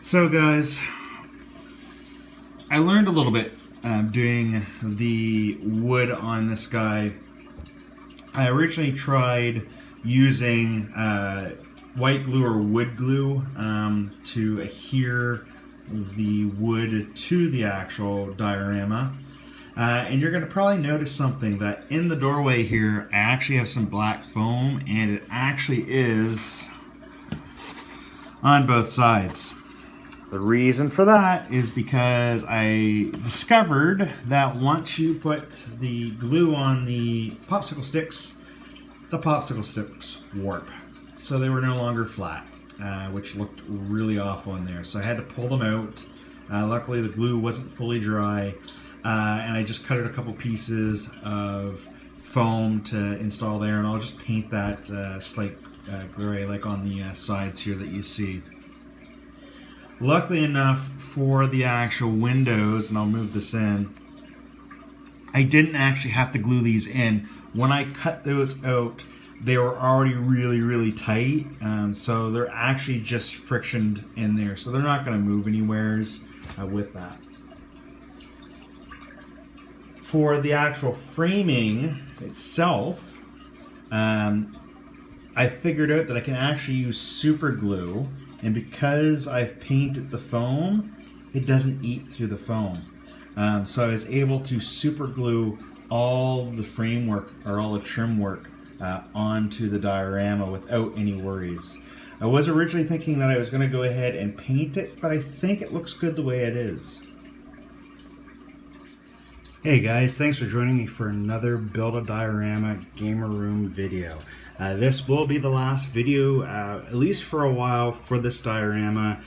So guys, I learned a little bit doing the wood on this guy. I originally tried using white glue or wood glue to adhere the wood to the actual diorama. And you're going to probably notice something, that in the doorway here I actually have some black foam, and it actually is on both sides. The reason for that is because I discovered that once you put the glue on the popsicle sticks warp. So they were no longer flat, which looked really awful in there. So I had to pull them out. Luckily the glue wasn't fully dry, and I just cut out a couple pieces of foam to install there, and I'll just paint that slight gray like on the sides here that you see. Luckily enough for the actual windows, and I'll move this in, I didn't actually have to glue these in. When I cut those out, they were already really tight, so they're actually just frictioned in there, so they're not going to move anywheres with that. For the actual framing itself, I figured out that I can actually use super glue. And because I've painted the foam, it doesn't eat through the foam. So I was able to super glue all the framework or all the trim work onto the diorama without any worries. I was originally thinking that I was going to go ahead and paint it, but I think it looks good the way it is. Hey guys, thanks for joining me for another Build a Diorama Gamer Room video. This will be the last video, at least for a while, for this diorama.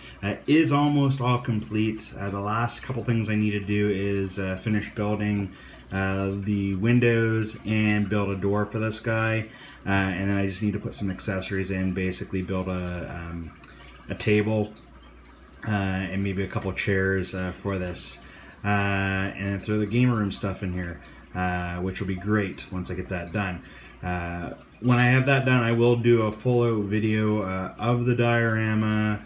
Is almost all complete. The last couple things I need to do is finish building the windows and build a door for this guy. And then I just need to put some accessories in, basically build a table and maybe a couple chairs for this. And throw the gamer room stuff in here, which will be great once I get that done. When I have that done, I will do a full out video of the diorama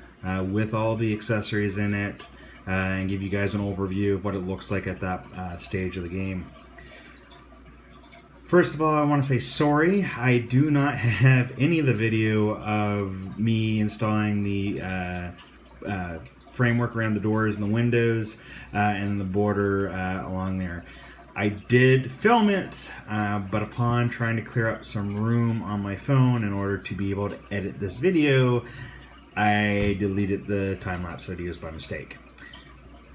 with all the accessories in it, and give you guys an overview of what it looks like at that stage of the game. First of all, I want to say sorry, I do not have any of the video of me installing the framework around the doors and the windows and the border along there. I did film it, but upon trying to clear up some room on my phone in order to be able to edit this video, I deleted the time-lapse I used by mistake.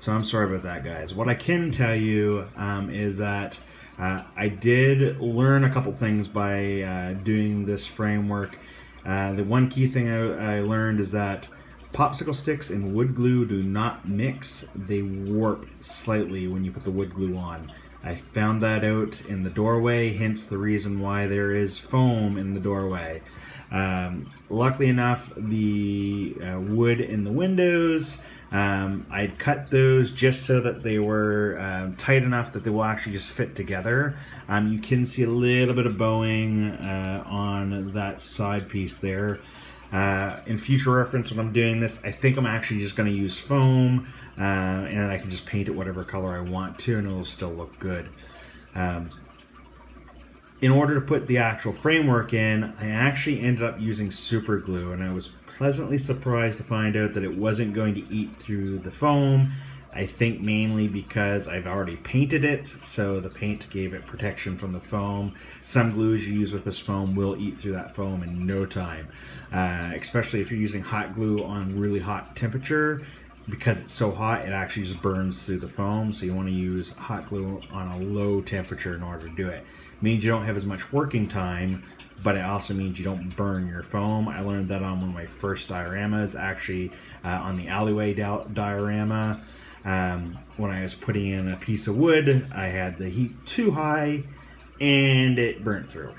So I'm sorry about that, guys. What I can tell you is that I did learn a couple things by doing this framework. The one key thing I learned is that popsicle sticks and wood glue do not mix. They warp slightly when you put the wood glue on. I found that out in the doorway, hence the reason why there is foam in the doorway. Luckily enough, the wood in the windows, I'd cut those just so that they were tight enough that they will actually just fit together. You can see a little bit of bowing on that side piece there. In future reference, when I'm doing this, I think I'm actually just going to use foam, and I can just paint it whatever color I want to, and it'll still look good. In order to put the actual framework in, I actually ended up using super glue, and I was pleasantly surprised to find out that it wasn't going to eat through the foam. I think mainly because I've already painted it, so the paint gave it protection from the foam. Some glues you use with this foam will eat through that foam in no time, especially if you're using hot glue on really hot temperature. Because it's so hot, it actually just burns through the foam, so you want to use hot glue on a low temperature in order to do it. It means you don't have as much working time, but it also means you don't burn your foam. I learned that on one of my first dioramas, actually on the alleyway diorama. When I was putting in a piece of wood, I had the heat too high and it burnt through.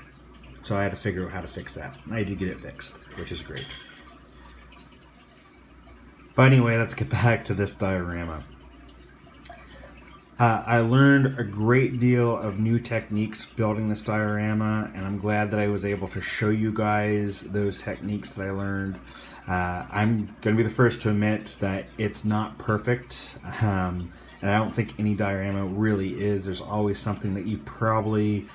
So I had to figure out how to fix that. I did get it fixed, which is great. But anyway, let's get back to this diorama. I learned a great deal of new techniques building this diorama, and I'm glad that I was able to show you guys those techniques that I learned. I'm going to be the first to admit that it's not perfect, and I don't think any diorama really is. There's always something that you probably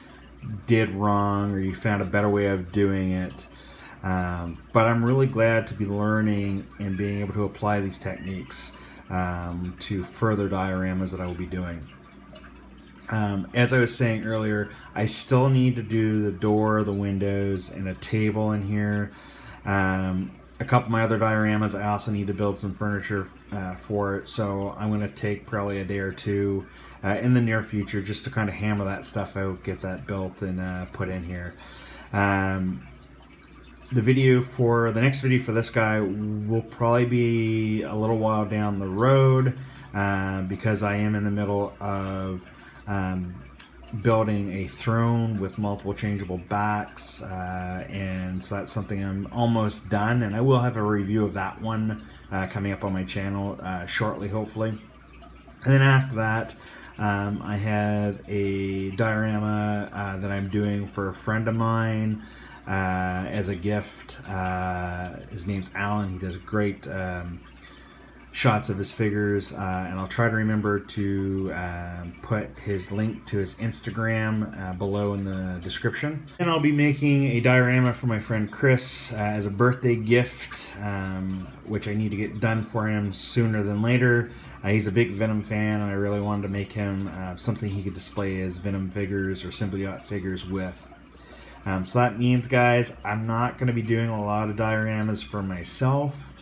did wrong, or you found a better way of doing it. But I'm really glad to be learning and being able to apply these techniques to further dioramas that I will be doing. As I was saying earlier, I still need to do the door, the windows, and a table in here. A couple of my other dioramas, I also need to build some furniture for it, so I'm going to take probably a day or two in the near future just to kind of hammer that stuff out, get that built and put in here. The next video for this guy will probably be a little while down the road because I am in the middle of building a throne with multiple changeable backs, and so that's something I'm almost done, and I will have a review of that one coming up on my channel shortly, hopefully. And then after that, I have a diorama that I'm doing for a friend of mine as a gift. His name's Alan. He does great shots of his figures, and I'll try to remember to put his link to his Instagram below in the description. And I'll be making a diorama for my friend Chris as a birthday gift, which I need to get done for him sooner than later. He's a big Venom fan, and I really wanted to make him something he could display his Venom figures or Symbiote figures with. So that means, guys, I'm not going to be doing a lot of dioramas for myself.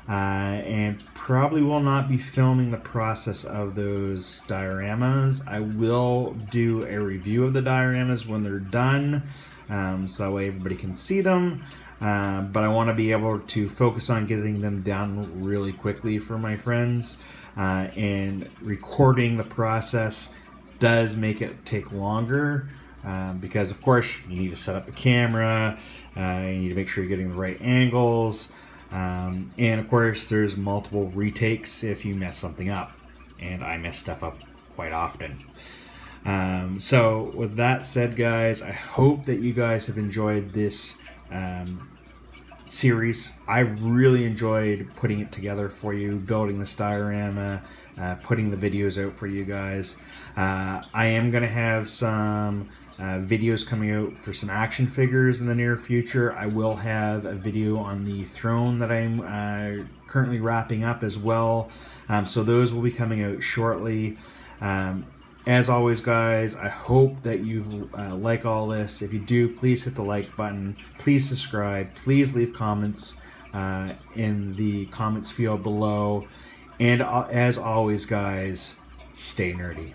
And probably will not be filming the process of those dioramas. I will do a review of the dioramas when they're done, so that way everybody can see them. But I want to be able to focus on getting them down really quickly for my friends, and recording the process does make it take longer, because of course you need to set up the camera, you need to make sure you're getting the right angles. And of course there's multiple retakes if you mess something up, and I mess stuff up quite often. So with that said, guys, I hope that you guys have enjoyed this series. I've really enjoyed putting it together for you, building this diorama, putting the videos out for you guys. I am going to have some videos coming out for some action figures in the near future. I will have a video on the throne that I'm currently wrapping up as well. So those will be coming out shortly. As always, guys, I hope that you like all this. If you do, please hit the like button. Please subscribe. Please leave comments in the comments field below. And as always, guys, stay nerdy.